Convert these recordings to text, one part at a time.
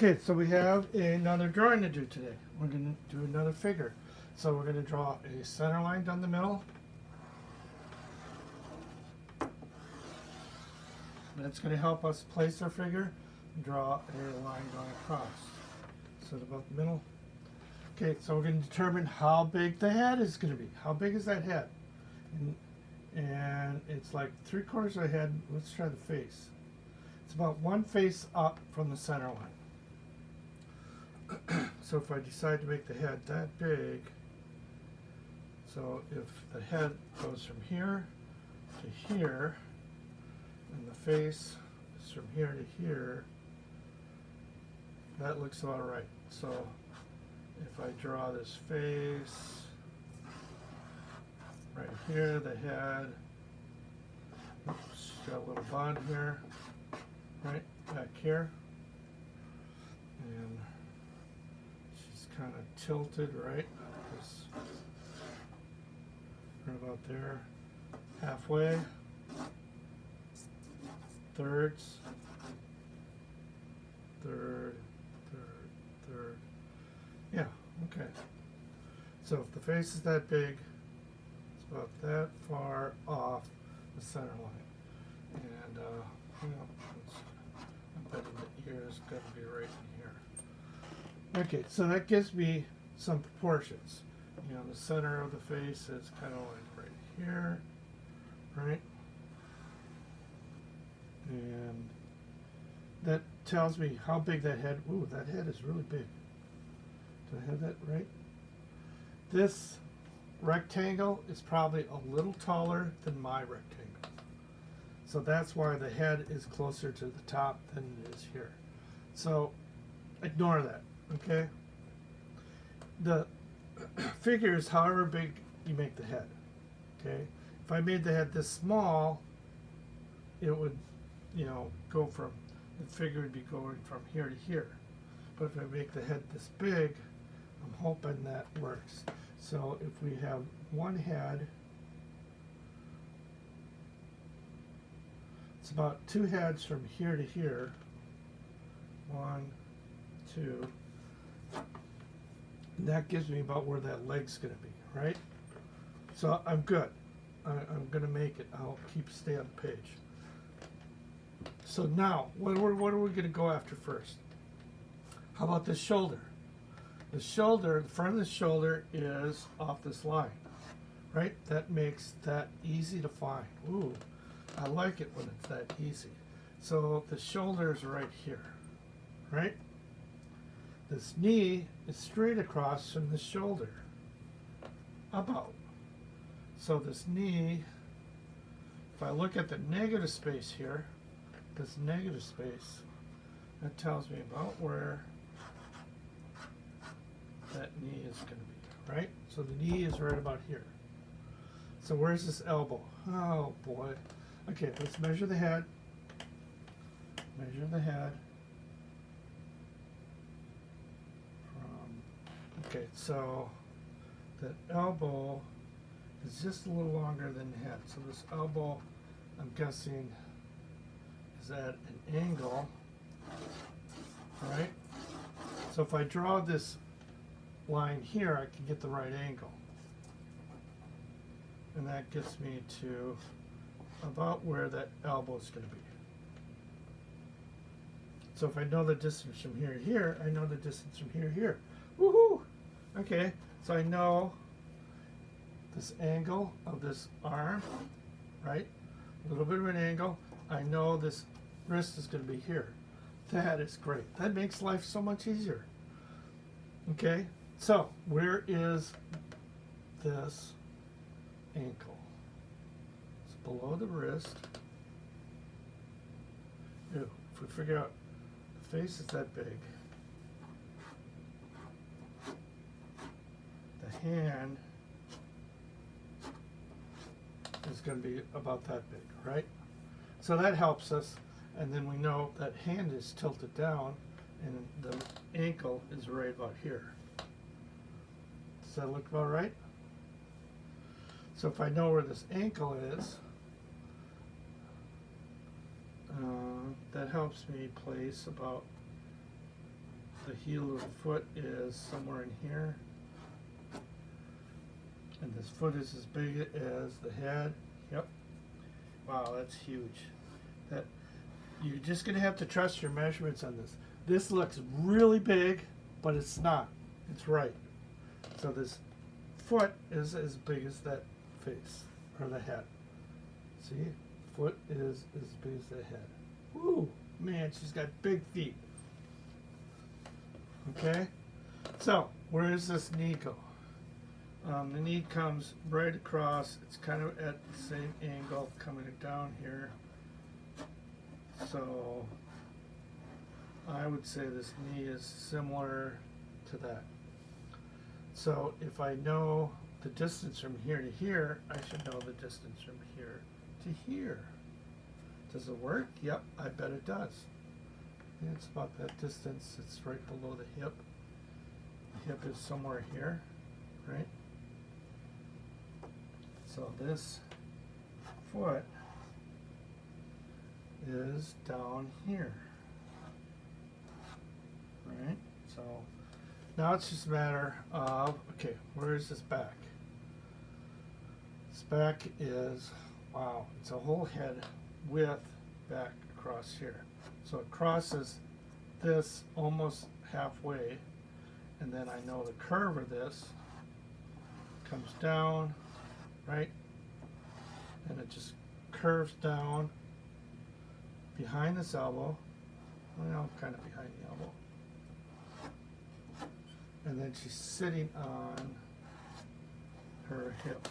Okay, so we have another drawing to do today. We're going to do another figure. So we're going to draw a center line down the middle. That's going to help us place our figure and draw a line going across. So about the middle. Okay, so we're going to determine how big the head is going to be. How big is that head? And it's like 3/4 of the head. Let's try the face. It's about one face up from the center line. So if I decide to make the head that big, so if the head goes from here to here, and the face is from here to here, that looks about right. So if I draw this face, right here, the head, oops, got a little bond here, right back here, and she's kind of tilted, right? Just right about there, halfway, thirds, third, third. Yeah, okay. So if the face is that big, it's about that far off the center line. And, you know, I'm betting the ear is going to be right in here. Okay, so that gives me some proportions. You know, the center of the face is kind of like right here, right? And that tells me how big that head, ooh, that head is really big. Do I have that right? This rectangle is probably a little taller than my rectangle. So that's why the head is closer to the top than it is here. So ignore that, okay? The figure is however big you make the head, okay? If I made the head this small, it would, you know, go from, the figure would be going from here to here. But if I make the head this big, I'm hoping that works. So if we have one head, it's about two heads from here to here. 1, 2. And that gives me about where that leg's going to be, right? So I'm good. I'm going to make it. I'll stay on the page. So now, what are we going to go after first? How about this shoulder? The shoulder, the front of the shoulder is off this line, right? That makes that easy to find. Ooh, I like it when it's that easy. So the shoulder is right here, right? This knee is straight across from the shoulder, about. So this knee, if I look at the negative space here, this negative space, that tells me about where that knee is going to be, right? So the knee is right about here. So where's this elbow? Oh boy. Okay, let's measure the head. Measure the head. Okay, so that elbow is just a little longer than the head. So this elbow, I'm guessing, is at an angle, right? So if I draw this line here, I can get the right angle. And that gets me to about where that elbow is going to be. So if I know the distance from here to here, I know the distance from here to here. Woohoo! Okay, so I know this angle of this arm, right? A little bit of an angle. I know this wrist is going to be here. That is great. That makes life so much easier. Okay, so where is this ankle? It's below the wrist. Ew, if we figure out the face is that big, the hand is going to be about that big, right? So that helps us, and then we know that hand is tilted down and the ankle is right about here. Does that look about right? So if I know where this ankle is, that helps me place about the heel of the foot is somewhere in here. And this foot is as big as the head. Yep. Wow, that's huge. That you're just gonna have to trust your measurements on this. This looks really big, but it's not. It's right. So this foot is as big as that face or the head. See, foot is as big as the head. Woo, man, she's got big feet. Okay, so where does this knee go? The knee comes right across. It's kind of at the same angle coming down here. So I would say this knee is similar to that. So if I know the distance from here to here, I should know the distance from here to here. Does it work? Yep, I bet it does. Yeah, it's about that distance. It's right below the hip. The hip is somewhere here, right? So this foot is down here, right? So now it's just a matter of, okay, where is this back? This back is, wow, it's a whole head width back across here. So it crosses this almost halfway, and then I know the curve of this comes down, right? And it just curves down behind this elbow, well, kind of behind the elbow. And then she's sitting on her hip.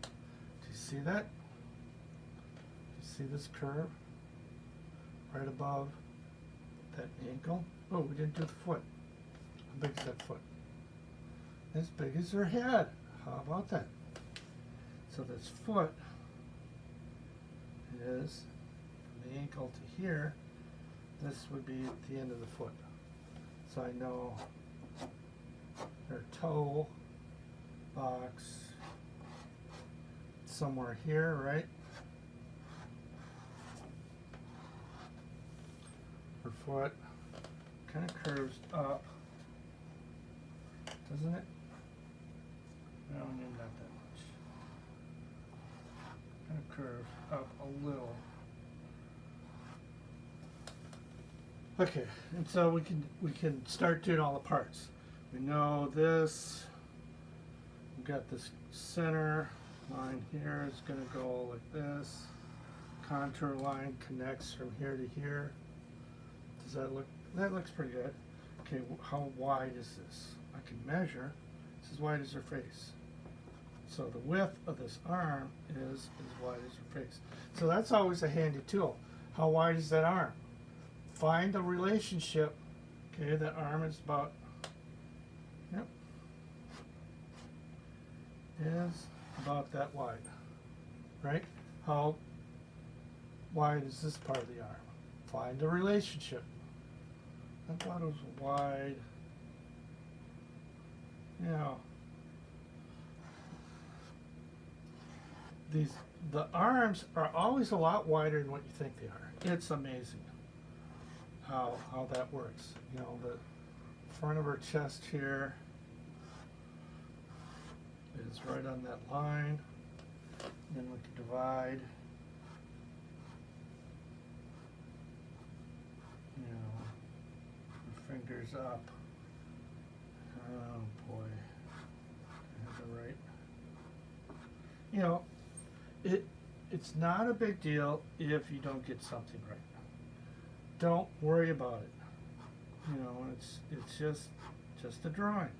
Do you see that? Do you see this curve right above that ankle? Oh, we didn't do the foot. How big is that foot? As big as her head. How about that? So this foot is from the ankle to here. This would be at the end of the foot. So I know her toe box somewhere here, right? Her foot kind of curves up, doesn't it? No, maybe not that much. Kind of curves up a little. Okay, and so we can start doing all the parts. We know this. We've got this center line here. It's going to go like this. Contour line connects from here to here. Does that look? That looks pretty good. Okay, how wide is this? I can measure. It's as wide as her face. So the width of this arm is as wide as her face. So that's always a handy tool. How wide is that arm? Find the relationship. Okay, that arm is about, yep, is about that wide, right? How wide is this part of the arm? Find the relationship. I thought it was wide, you know. The arms are always a lot wider than what you think they are. It's amazing how that works. You know, the front of her chest here is right on that line. Then we can divide. You know, her fingers up. Oh boy, I have it right. You know, it's not a big deal if you don't get something right. Don't worry about it. You know, it's just a drawing.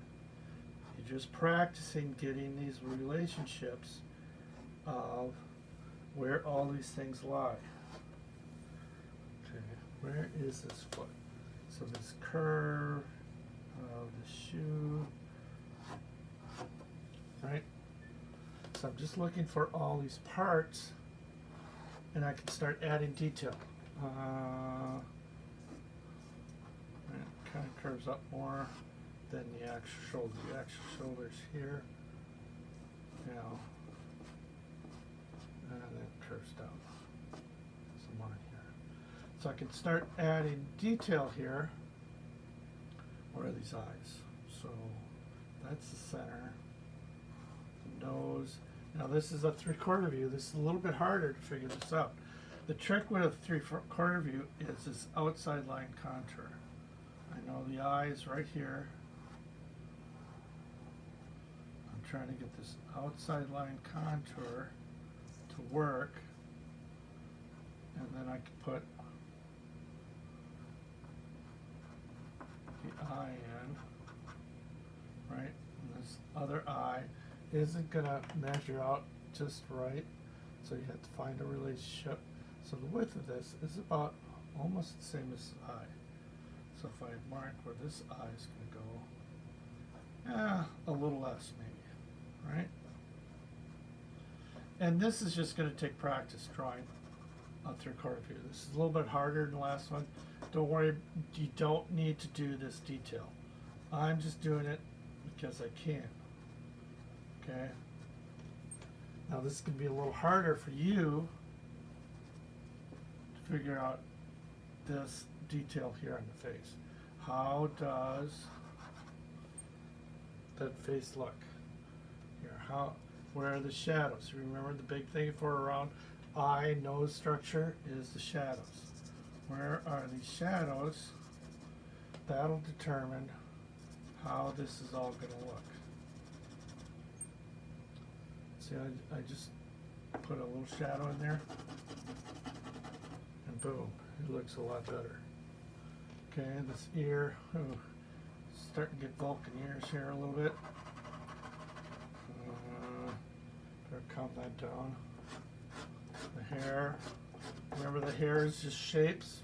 You're just practicing getting these relationships of where all these things lie. Okay, where is this foot? So this curve of the shoe, right? So I'm just looking for all these parts, and I can start adding detail. It kind of curves up more than the actual shoulder. The actual shoulder's here, you know, and then it curves down somewhere in here. So I can start adding detail here. Where are these eyes? So that's the center. The nose. Now this is a 3/4 view. This is a little bit harder to figure this out. The trick with a 3/4 view is this outside line contour. I know the eye is right here. I'm trying to get this outside line contour to work, and then I can put the eye in, right? And this other eye isn't gonna measure out just right, so you have to find a relationship. So the width of this is about almost the same as the eye. So if I mark where this eye is gonna go, a little less maybe, right? And this is just gonna take practice drawing a 3/4 view. This is a little bit harder than the last one. Don't worry, you don't need to do this detail. I'm just doing it because I can. Okay. Now this is going to be a little harder for you to figure out this detail here on the face. How does that face look? Here, where are the shadows? Remember the big thing for around eye, nose structure is the shadows. Where are these shadows? That'll determine how this is all going to look. See, I just put a little shadow in there, and boom, it looks a lot better. Okay, this ear, starting to get Vulcan ears here a little bit. Better calm that down. The hair, remember the hair is just shapes,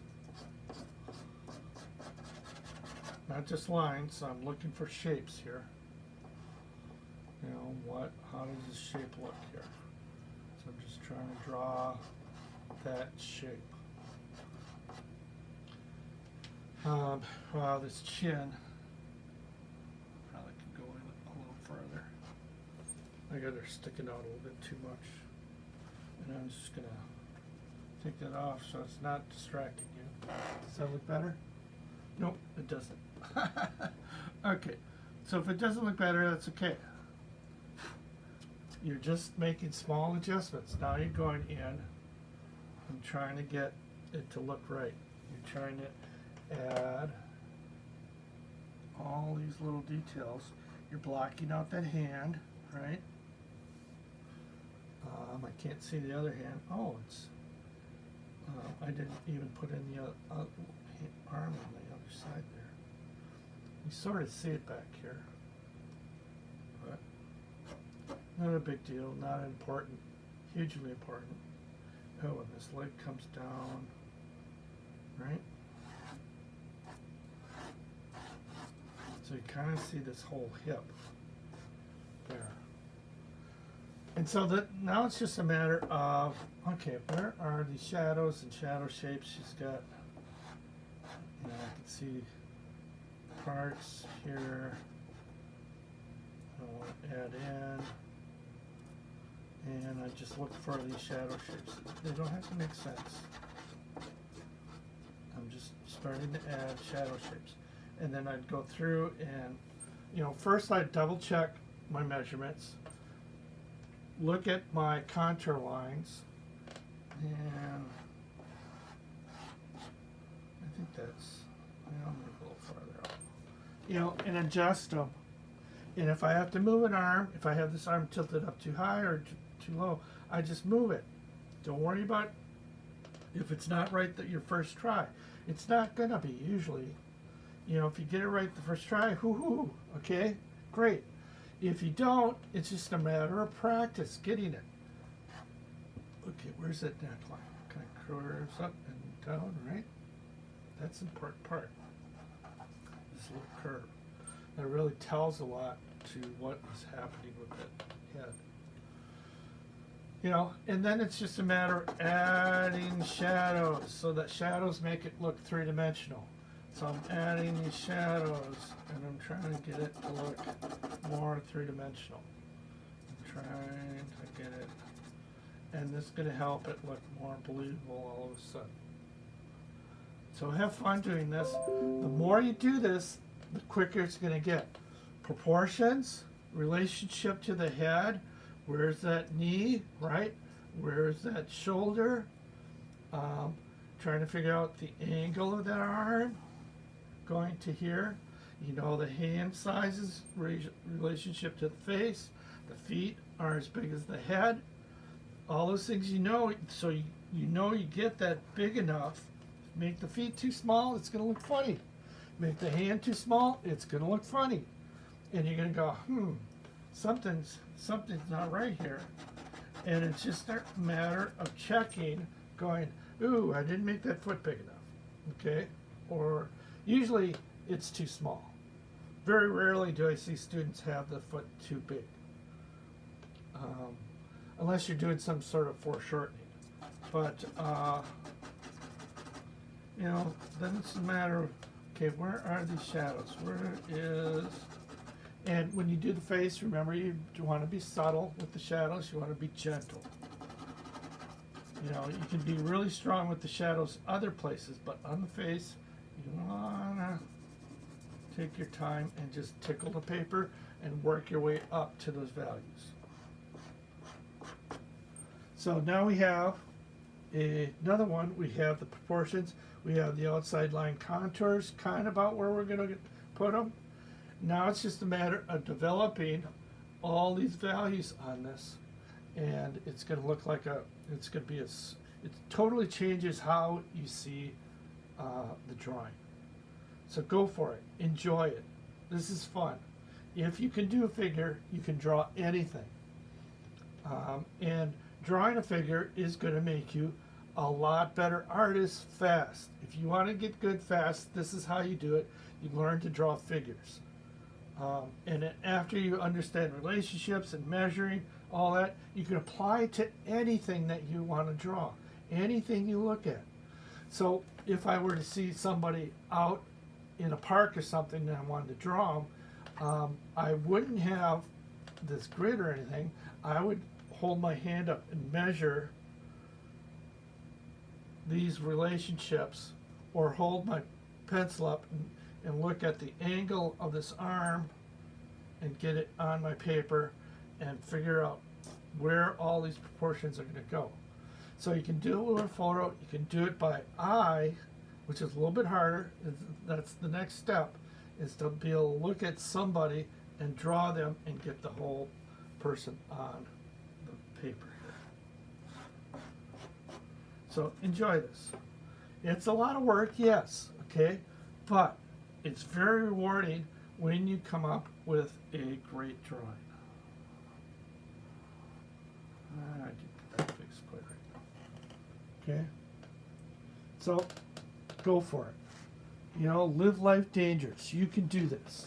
not just lines, so I'm looking for shapes here. You know, how does this shape look here? So I'm just trying to draw that shape. Wow, this chin probably could go in a little further. I got her sticking out a little bit too much. And I'm just gonna take that off so it's not distracting you. Does that look better? Nope, it doesn't. Okay, so if it doesn't look better, that's okay. You're just making small adjustments. Now you're going in and trying to get it to look right. You're trying to add all these little details. You're blocking out that hand, right? I can't see the other hand. Oh, it's. I didn't even put in the arm on the other side there. You sort of see it back here, but not a big deal, not important, hugely important. Oh, and this leg comes down, right? So you kind of see this whole hip there. And so that now it's just a matter of, okay, where are the shadows and shadow shapes she's got? You know, I can see parts here I want to add in, and I just look for these shadow shapes. They don't have to make sense. I'm just starting to add shadow shapes. And then I'd go through and, you know, first I'd double check my measurements, look at my contour lines, and I think that's, I'm going to go a little farther out. You know, and adjust them. And if I have to move an arm, if I have this arm tilted up too high or too low, I just move it. Don't worry about if it's not right that your first try. It's not going to be usually. You know, if you get it right the first try, hoo-hoo, okay, great. If you don't, it's just a matter of practice getting it. Okay, where's that neckline? Kind of curves up and down, right? That's the important part. This little curve. That really tells a lot to what is happening with that head. You know, and then it's just a matter of adding shadows so that shadows make it look three-dimensional. So I'm adding these shadows and I'm trying to get it to look more three-dimensional. I'm trying to get it, and this is going to help it look more believable all of a sudden. So have fun doing this. The more you do this, the quicker it's going to get. Proportions, relationship to the head, where's that knee, right? Where's that shoulder? Trying to figure out the angle of that arm going to here. You know the hand sizes, relationship to the face. The feet are as big as the head. All those things you know, so you know you get that big enough. Make the feet too small, it's going to look funny. Make the hand too small, it's going to look funny. And you're going to go, something's not right here. And it's just a matter of checking, going, ooh, I didn't make that foot big enough, okay? Or usually it's too small. Very rarely do I see students have the foot too big, unless you're doing some sort of foreshortening. But, you know, then it's a matter of, okay, where are these shadows? Where is... And when you do the face, remember you want to be subtle with the shadows. You want to be gentle. You know, you can be really strong with the shadows other places, but on the face, you want to take your time and just tickle the paper and work your way up to those values. So now we have another one. We have the proportions. We have the outside line contours, kind of about where we're going to put them. Now it's just a matter of developing all these values on this, and it's going to look like it's going to be it totally changes how you see the drawing. So go for it, enjoy it. This is fun. If you can do a figure, you can draw anything. And drawing a figure is going to make you a lot better artist fast. If you want to get good fast, this is how you do it. You learn to draw figures. And then after you understand relationships and measuring, all that, you can apply it to anything that you want to draw, anything you look at. So if I were to see somebody out in a park or something and I wanted to draw them, I wouldn't have this grid or anything. I would hold my hand up and measure these relationships, or hold my pencil up and look at the angle of this arm and get it on my paper and figure out where all these proportions are going to go. So you can do it with a photo, you can do it by eye, which is a little bit harder. That's the next step, is to be able to look at somebody and draw them and get the whole person on the paper. So enjoy this. It's a lot of work, yes, okay, but it's very rewarding when you come up with a great drawing. I didn't get that fixed quite right. Okay, so go for it. You know, live life dangerous. You can do this.